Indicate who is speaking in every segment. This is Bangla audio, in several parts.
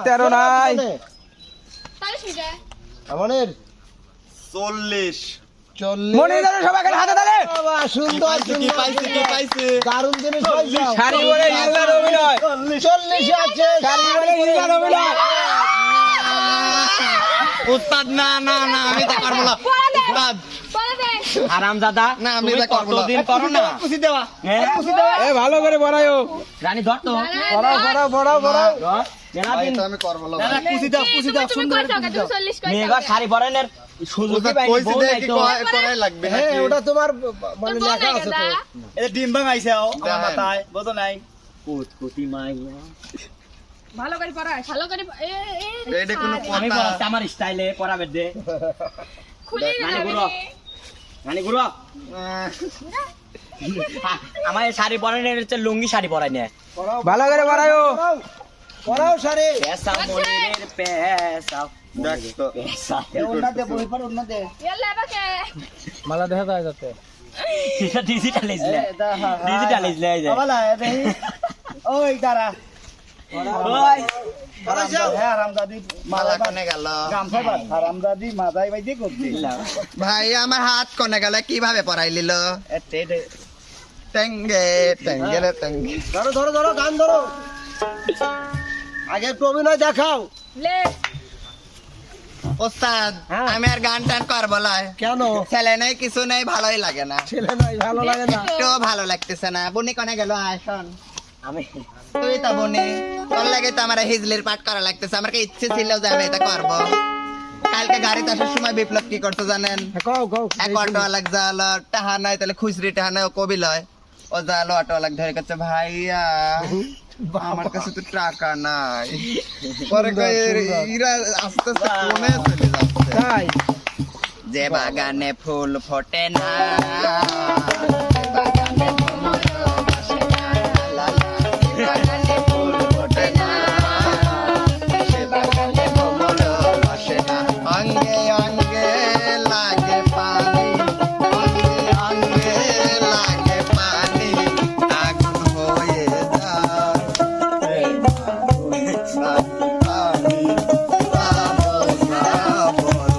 Speaker 1: 13 নাই
Speaker 2: আমাদের
Speaker 3: 40
Speaker 1: মনে জানো সবাই খালি হাতে তালে
Speaker 2: বাবা সুন্দর
Speaker 3: কি পাইছে
Speaker 2: দারুণ জিনিস পাইছো
Speaker 1: শাড়ি পরে ইলজার অভিনয়
Speaker 2: 40 আছে
Speaker 1: শাড়ি পরে ইলজার অভিনয়
Speaker 3: উস্তাদ না আমি তা করব না উস্তাদ
Speaker 1: আরামজাদা
Speaker 3: না আমি তা করব না
Speaker 1: দিন করো না
Speaker 3: খুশি দেওয়া
Speaker 1: এ ভালো করে বড়াইও
Speaker 4: রানী ধর তো
Speaker 2: বড়াও
Speaker 4: মেলা
Speaker 3: ভাই
Speaker 4: দিন
Speaker 3: তো আমি করব না
Speaker 2: না খুশি দাও সুন্দর
Speaker 4: মেয়েরা শাড়ি পরানের সুযোগই পাইনি
Speaker 3: কইছি
Speaker 4: বউ
Speaker 3: দে
Speaker 4: নাই
Speaker 3: কি
Speaker 4: তো
Speaker 3: করাই লাগবে
Speaker 2: হ্যাঁ
Speaker 3: নাকি
Speaker 2: ওটা তোমার মানে লেখা আছে তো
Speaker 5: এটা ডিম ভাঙাইছে আমার মাথায় বোঝো নাই
Speaker 4: কুতকুতি মাইয়া
Speaker 6: ভালো করে পড়ায় ভালো করে
Speaker 3: এইটা কোনো
Speaker 4: আমি
Speaker 3: কথা
Speaker 4: পড়াচ্ছি আমার স্টাইলে পড়াবে দে
Speaker 6: খুলে
Speaker 4: রানী গুরু রানী গুরু আমার এই শাড়ি পরানের হচ্ছে লুঙ্গি শাড়ি পরাই নে
Speaker 1: ভালো করে বড়াইও
Speaker 2: পড়াও সারে
Speaker 4: পেশা মনিরের পেশা
Speaker 3: দেখ তো
Speaker 4: পেশা
Speaker 5: ওন্নাতে বই পড় ওন্নাতে
Speaker 6: এলা বাকে
Speaker 1: মালা দেখা যায় যাতে
Speaker 4: এটা ডিজিটালাইজ লে ডিজিটালাইজ লে এই যে
Speaker 5: বাবালা এই ওই দাঁড়া
Speaker 4: ওই
Speaker 5: হ্যাঁ রামদাদি
Speaker 3: মালা কোনে গেল
Speaker 5: গামছা বাদ রামদাদি মাদাই বাইদি করতে
Speaker 3: ভাই আমার হাত কোনে গেল কিভাবে পরাই লিল
Speaker 5: এতে
Speaker 3: টেঙ্গে টেঙ্গে
Speaker 2: ধরো গান ধরো আগে একটু অভিনয় দেখাও
Speaker 6: লে
Speaker 3: ওস্তাদ আমি আর গান টান করব না
Speaker 2: কেন
Speaker 3: ছেলে নাই কিছু নাই ভালোই লাগে না
Speaker 2: ছেলে নাই ভালো লাগে না
Speaker 3: একটু ভালো লাগতেছে না বুনি কোনে গেল আসন
Speaker 4: আমি
Speaker 3: তুই তো বুনি তোর লাগে তো আমার হিজলির পাঠ করা লাগতেছে আমার কি ইচ্ছে ছিল যে আমি এটা করব কালকে গাড়িতে আসার সময় বিপ্লব কি করতে জানেন
Speaker 2: কও
Speaker 3: এক অটোওয়ালাক জালো টাহা নাই তাহলে খুচরি টাহা নাই ও কবি লয় ও জালো অটোওয়ালাক ধরে কাছে ভাইয়া আমার কাছে তো টাকা নাই পরে কই ইরা আস্তে আস্তে কোনে চলে যাচ্ছে
Speaker 2: তাই
Speaker 3: যে বাগানে ফুল ফোটে না যে বাগানে ভ্রমর বসে না, লা লা, যে বাগানে ফুল ফোটে না, সে বাগানে ভ্রমর বসে না। অঙ্গে অঙ্গে লাগে পানি, অঙ্গে অঙ্গে লাগে পানি, আগুন হয়ে যায়। এই আগুন আমি পাবো না বলুন।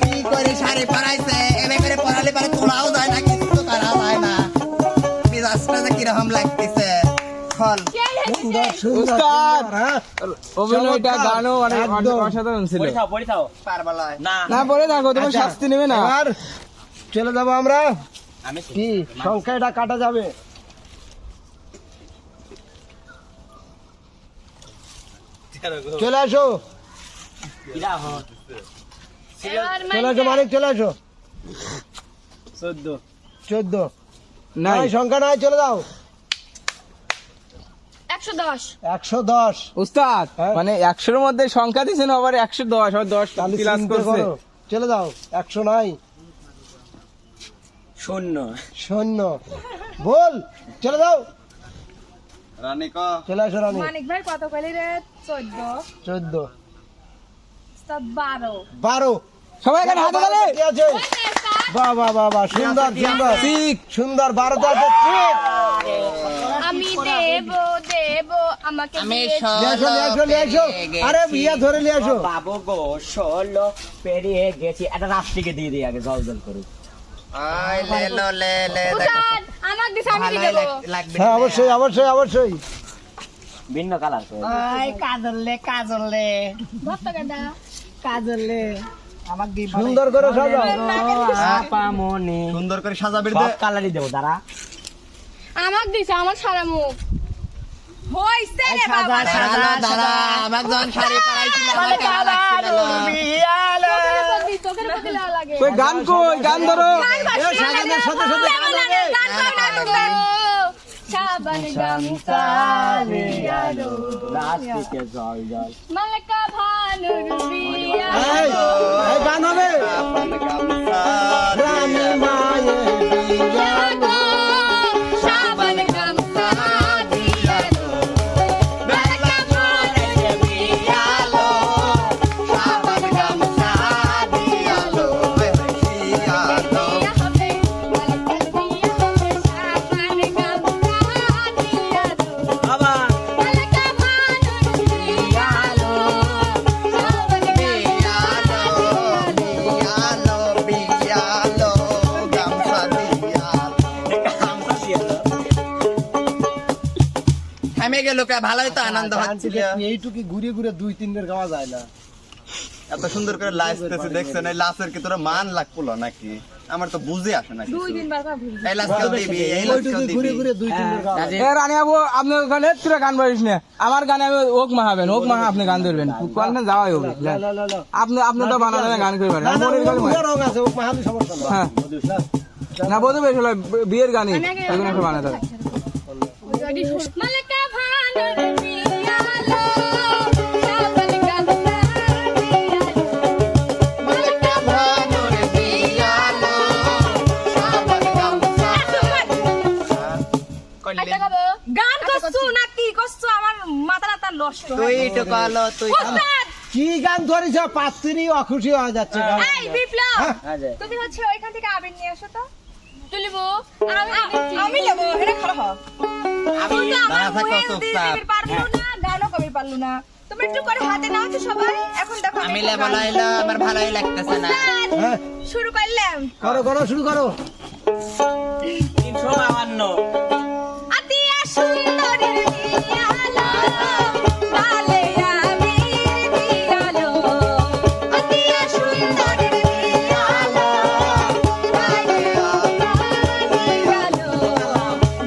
Speaker 3: কি করে শাড়ি পরাইছে এমনি করে পরালে পরে তোলাও যায় না কিছু তো করা যায় না মিজাজটা যে কিরকম লাগতেছে ফল
Speaker 1: উস্তাদ
Speaker 2: হ্যাঁ
Speaker 1: অভিনয়টা গানও অনেক
Speaker 2: একদম।
Speaker 1: অসাধারণ ছিল
Speaker 4: পড়ি থাও
Speaker 3: পারবালায়
Speaker 4: না
Speaker 1: না পরে থাকো তোমার
Speaker 2: আচ্ছা,
Speaker 1: শাস্তি নেবে না
Speaker 2: এবার চলে যাবো আমরা
Speaker 4: আমি
Speaker 2: কি সংখ্যাটা কাটা যাবে চলে আসো
Speaker 4: ইরা হ
Speaker 6: এবার
Speaker 2: চলে আসো মালিক চলে আসো
Speaker 5: 14
Speaker 2: 14
Speaker 1: নাই
Speaker 2: নাই সংখ্যা নাই চলে যাও
Speaker 6: 110
Speaker 2: 110
Speaker 1: উস্তাদ
Speaker 2: হ্যাঁ?
Speaker 1: মানে 100 এর মধ্যে সংখ্যা দিছেন আবার 110 আর 10
Speaker 2: তাহলে
Speaker 1: প্লাস
Speaker 2: চিন্তা
Speaker 1: করছে
Speaker 2: করো। চলে যাও 100 নাই
Speaker 4: শূন্য
Speaker 2: 0 বল চলে যাও
Speaker 3: রানী ক
Speaker 2: চলে আসো রানী
Speaker 6: মানিক ভাই কত কইলি রে 14
Speaker 2: 14
Speaker 6: 12
Speaker 2: 12
Speaker 1: সবাই এখানে হাতে তালে
Speaker 2: কি আছে বাহ বাহ বাহ বাহ সুন্দর সুন্দর
Speaker 1: ঠিক
Speaker 2: সুন্দর 12 টা আছে ঠিক
Speaker 6: আমি দেব আমাকে
Speaker 3: আমি
Speaker 2: নিয়ে আসো আরে বিয়া ধরে নিয়ে আসো
Speaker 4: বাবু গো 16 পেরিয়ে গেছি এটা রাস্তিকে দিয়ে দিই আগে জল জল করে
Speaker 3: আই লে লো লে লে
Speaker 6: উস্তাদ আমাকে দিছে আমি
Speaker 3: ভালোই
Speaker 6: দেব
Speaker 3: লাগবে
Speaker 2: হ্যাঁ অবশ্যই অবশ্যই অবশ্যই
Speaker 4: ভিন্ন কালার করে
Speaker 5: আই কাজললে
Speaker 6: ভক্ত গাদা
Speaker 5: কাজললে আমাক দি
Speaker 2: সুন্দর করে সাজাও
Speaker 4: আপা মনি
Speaker 3: সুন্দর করে সাজাবি
Speaker 4: সব কালারই দেবো দাঁড়া
Speaker 6: আমাকে দিছে আমার সারা মুখ হইছে রে বাবা
Speaker 3: দাঁড়া দাঁড়া আমাক যখন শাড়ি পরাইছিল আমার কেমন লাগছিল
Speaker 6: চোখের প্রতি লাগে
Speaker 1: কই গান কই গান ধরো
Speaker 2: সাজানোর সাথে সাথে গান হবে।
Speaker 6: সাবান গামছা লিয়ালো
Speaker 4: রাস্তিকে জল জল
Speaker 6: মালকা ভানুর বিয়া
Speaker 2: এই এই গান হবে
Speaker 3: আপন গামছা
Speaker 2: রানী মায়ের বিয়া
Speaker 6: গো সাবান গামছা দিয়ালো মালকা ভানুর
Speaker 3: দিয়ালো সাবান গামছা দিয়ালো দিয়ালো
Speaker 6: বিয়া হবে মালকা বিয়া হবে সাবান গামছা দিয়ালো
Speaker 4: বাবা
Speaker 6: মালকা ভানুর
Speaker 3: গেল কে ভালোই তো আনন্দ হচ্ছিল
Speaker 5: এইটুকু ঘুরে ঘুরে 2-3 বার গাওয়া যায় না।
Speaker 3: এত সুন্দর করে লাচতেছে দেখছেন এই লাচের কি তোরা মান লাগলো নাকি আমার তো বুঝে আসে না কিছু
Speaker 6: 2 দিন বার ভুল
Speaker 3: এই লাচ কেউ দিবি এই লাচ কেউ
Speaker 5: ওইটুকু ঘুরে
Speaker 3: দিবি
Speaker 5: ঘুরে 2-3 বার গাওয়া যায়।
Speaker 1: এ রানী বাবু আপনি ওখানে তোরা গান পারিস না আমার গানে আমি ওক মাহাবেন ওক মাহা আপনি গান ধরবেন কোনটা যাওয়াই হবে
Speaker 5: না না না না
Speaker 1: আপনি তো বানালেন গান করে পারেন
Speaker 5: না, না,
Speaker 1: মনের গান
Speaker 5: ওর রং আছে, ও মাহালি সমস্যা না।
Speaker 1: হ্যাঁ।
Speaker 5: বুঝিস না?
Speaker 1: না বলতে বেশ হলো বিয়ের গানই এগুলো একটা বানাতে হবে
Speaker 6: মালকা ভানর পিয়ালো সাবল গালতা মালকা
Speaker 3: ভানুর পিয়ালো সাবল গামছা কইলে
Speaker 6: গান করছু না কি করছু আমার মাথা নষ্ট
Speaker 3: তুই তো কালো তুই
Speaker 6: উস্তাদ
Speaker 5: কি গান ধরিস পাত্রী অখুশি হয়ে যাচ্ছে গান।
Speaker 6: এই বিপ্লব
Speaker 4: আচ্ছা
Speaker 6: তুমি হচ্ছে ওইখান থেকে আবির নিয়ে এসো তো তুলিবো আমি নেবো এটা খারাপ হয়
Speaker 3: আমি দাঁড়া থাকো চুপচাপ
Speaker 6: পারলো না গানও কবি পারলো না তুমি একটু করে হাতে নাও তো সবাই এখন দেখো
Speaker 3: আমি লে বলাইলো আমার ভালোই লাগতেছে না
Speaker 5: হ্যাঁ,
Speaker 6: শুরু করলাম
Speaker 5: করো করো শুরু করো।
Speaker 4: 352
Speaker 6: আতিয়া সুন্দরীর দিয়ালো লালে আমি দিয়ালো আতিয়া সুন্দরীর দিয়ালো লালে আমি দিয়ালো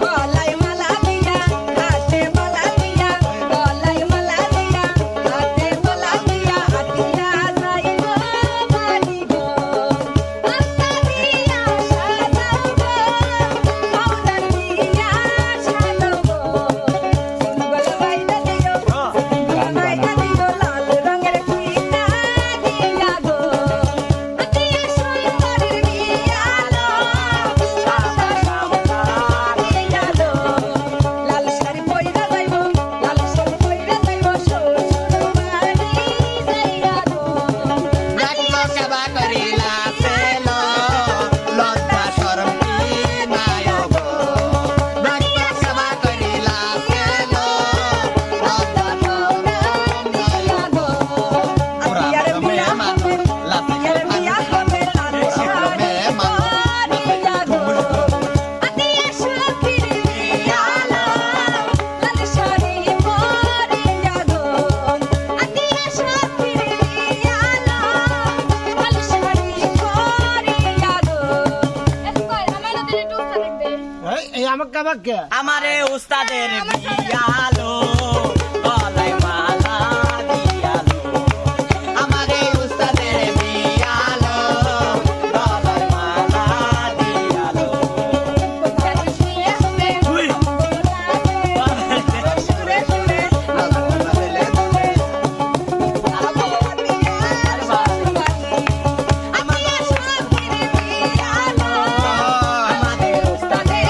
Speaker 6: গলায় মালা দিয়া হাতে মালা দিয়া গলায় মালা দিয়া হাতে মালা দিয়া আতিয়া যাইবো বাড়ি গো আস্তা দিয়া সাজাবো পাউডার দিয়া সাজাবো সিঙ্গল বাইদা দিও বাইদা দিও লাল রঙের ফিতা দিয়া গো আতিয়া সুন্দরীর দিয়ালো সাদা সাদা দিয়ালো লাল শাড়ি পইরা যাইবো লাল শাড়ি পইরা যাইবো শ্বশুর বাড়ি যাইয়া গো
Speaker 3: দেখলো কেবা করিলা সেলো লজ্জা শরম কি নাই গো দেখলো কেবা করিলা সেলো লজ্জা শরম নাই গো
Speaker 6: আতিয়ার বিয়া হবে আতিয়ার বিয়া হবে লাল শাড়ি পরিয়া গো আতিয়া সখীর দিয়ালো লাল শাড়ি পরিয়া গো আতিয়া সখীর দিয়ালো লাল শাড়ি পরিয়া গো এত কই আমার দিলে টুকটা দেখবে
Speaker 5: এই আমাকে আমাকে
Speaker 4: আমারে উস্তাদের বিয়ালো গলায় মালা দিয়ালো
Speaker 3: আমারে উস্তাদের বিয়ালো
Speaker 4: গলায় মালা দিয়ালো
Speaker 6: শুয়ে শুয়ে শুয়ে শুয়ে
Speaker 4: আমাদের উস্তাদের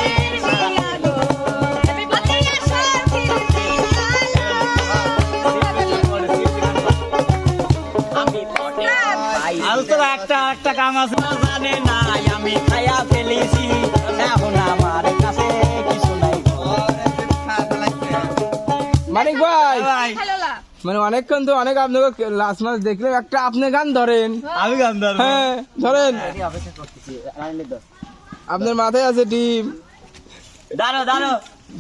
Speaker 4: আমি পটে
Speaker 5: আর তো একটা কাম আছে।
Speaker 4: জানে নাই আমি খায়া ফেলেছি এখন আমার কাছে কিছু নাই
Speaker 1: মানিক ভাই মানে অনেকক্ষণ তো অনেক আপনাকে লাস্ট মাস দেখলাম একটা আপনি গান ধরেন
Speaker 5: আমি গান ধরবো।
Speaker 1: হ্যাঁ ধরেন
Speaker 4: অপেক্ষা করতেছি রাইলে দোস্ত
Speaker 1: আপনার মাথায় আছে ডিম
Speaker 4: দাঁড়ো দাঁড়ো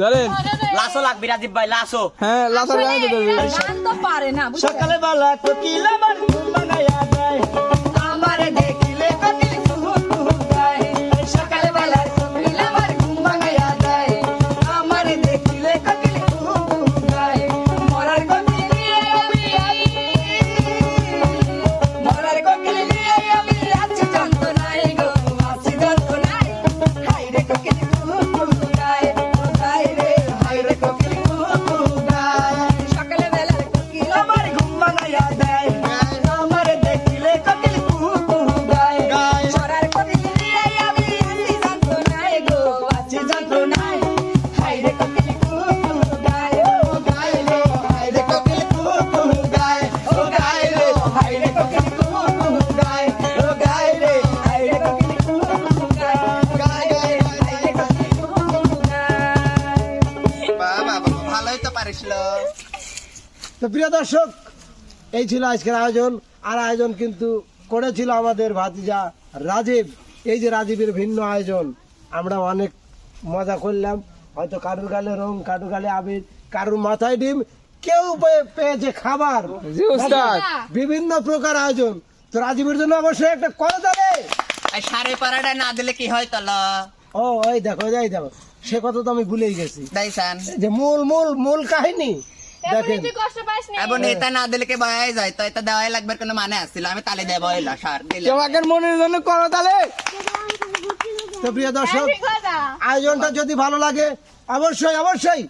Speaker 1: ধরেন
Speaker 4: লাসো লাগবে রাজীব ভাই লাসো
Speaker 1: হ্যাঁ লাসার গান তো ধরবেন
Speaker 6: গান তো পারে না
Speaker 5: সকালে বেলা কোকিল আমার ঘুম ভাঙাইয়া দেয়।
Speaker 6: আমার দেখিলে কোকিল কুহু কুহু গায় সকালে বেলা কোকিল আমার ঘুম ভাঙাইয়া দেয় আমার দেখিলে কোকিল কুহু কুহু গায় মরার কোকিল নিয়ে আমি মরার কোকিল নিয়ে আমি আছি যন্ত্রণায় গো আছি যন্ত্রণায় হায় রে কোকিল কুহু কুহু গায় হায় রে কোকিল কুহু কুহু গায় সকালে বেলা কোকিল আমার ঘুম ভাঙাইয়া দেয় আমার দেখিলে কোকিল কুহু কুহু গায় মরার কোকিল নিয়ে আমি আছি যন্ত্রণায় গো আছি যন্ত্রণায় হায় রে কোকিল কুহু কুহু গায় ও গায় রে হায় রে কোকিল কুহু কুহু গায় ও গায় রে হায় রে কোকিল কুহু কুহু গায় ও গায় রে হায় রে কোকিল কুহু কুহু গায় গায় রে হায় রে কোকিল কুহু কুহু গায়
Speaker 3: বাবা ভালোই তো পারিছিল
Speaker 5: তো প্রিয় দর্শক, এই ছিল আজকের আয়োজন। আর আয়োজন কিন্তু করেছিল আমাদের ভাতিজা রাজীব। এই যে রাজীবের ভিন্ন আয়োজন, আমরা অনেক মজা করলাম। হয়তো কারুর গালে রং, কারুর গালে আবির, কারোর মাথায় ডিম, কেউ পেয়েছে খাবার।
Speaker 1: জি উস্তাদ।
Speaker 5: বিভিন্ন প্রকার আয়োজন। তো রাজীবের জন্য অবশ্যই একটা করতালে।
Speaker 3: আর সাড়ে পাড়াটা না দিলে কি হয় তলা
Speaker 5: ও এই দেখো এই দেখো, সে কথা তো আমি ভুলেই গেছি।
Speaker 3: দাইসান
Speaker 5: এই যে মূল কাহিনী দেখেন।
Speaker 3: এবং এটা না দিলে কে বয়াই যায়, তো এটা দেওয়াই লাগবে কোনো মানে আসছিল, আমি তালে দেবো এলা সার দিলে
Speaker 1: তোমাকে মনের জন্য করো তাহলে।
Speaker 5: তো প্রিয় দর্শক, আয়োজনটা যদি ভালো লাগে অবশ্যই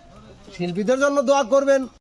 Speaker 5: শিল্পীদের জন্য দোয়া করবেন।